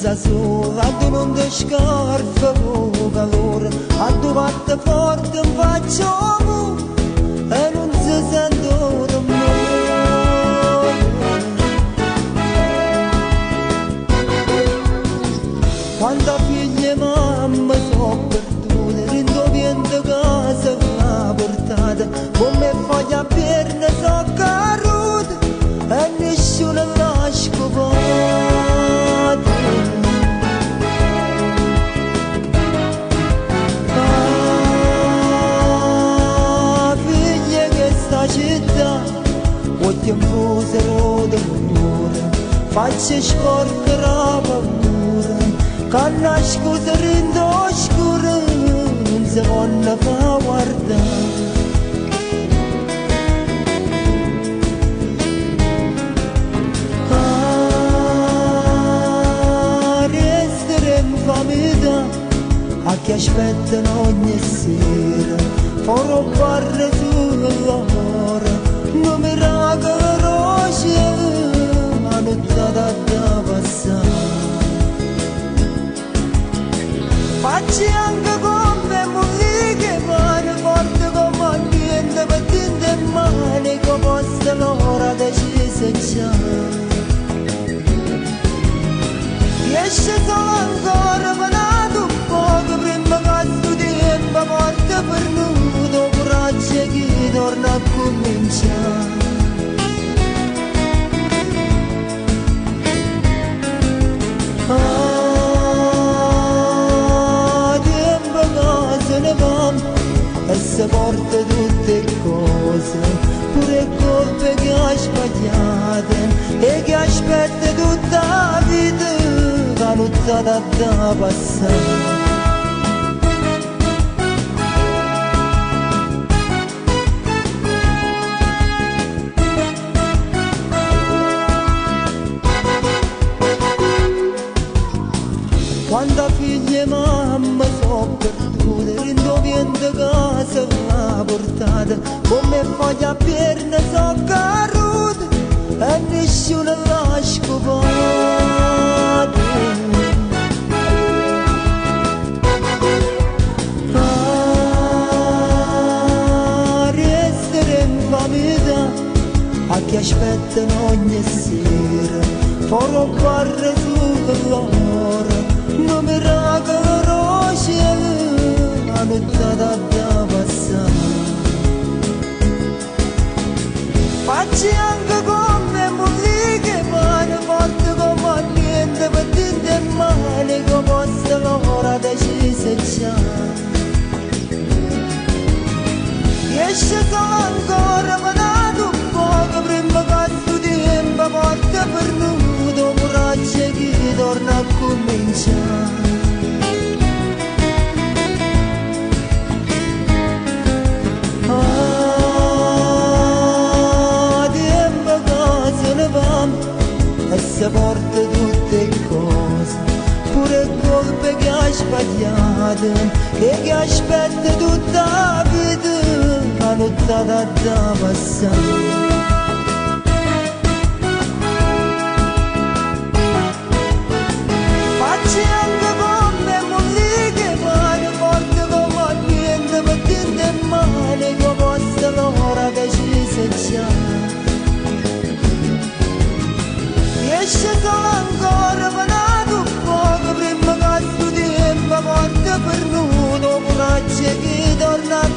pensa su, a tu non ti scarfa con calore, a tu batte forte in faccia e non si sente rumore. Quando figli e mamma sono perdute, rindoviente casa va portata, come foglia perna sono carute e nessuno l'ha scopato. Figlia che sta città, o tempo zero d'amore, faccia sporca la paura, che nascosta rindo oscura, non si vuole fa guardare. A chi aspettano ogni sera, farò barre sull'ora, non mi raga roce, ma non da passare. Facci anche con me musiche, mani forte come niente, mettendo in mani come sta l'ora decisa già. Riesce solo ancora panato un poco prima che sto tempo morte per nudo, coraggio che torna a cominciare. Tempo che se ne va e si porta tutte cose, pure colpe che ha sbagliate e che aspetta tutta la vita, la nottata da passare. Quando figli e mamma sono perdute, rindoviente casa va portata, come foglia perna sono carute e nessuno l'ha scopato. Restare in famiglia a chi aspettano ogni sera, farò barre sull'ora, non mi raga roce, la nottata da passare. Facci anche con me musiche, mani forte come niente, mettendo in mani come sta l'ora decisa già. Riesce solo ancora panato un poco prima che sto tempo morte per nudo, coraggio che torna a cominciare. Tempo che se ne va e si porta tutte cose, pure colpe che ha sbagliate e che aspetta tutta la vita, la nottata da passare. Facci anche con me musiche, mani forte come niente, mettendo in mani come sta l'ora decisa già. Riesce solo ancora panato un poco prima che sto tempo morte per nudo, coraggio che torna a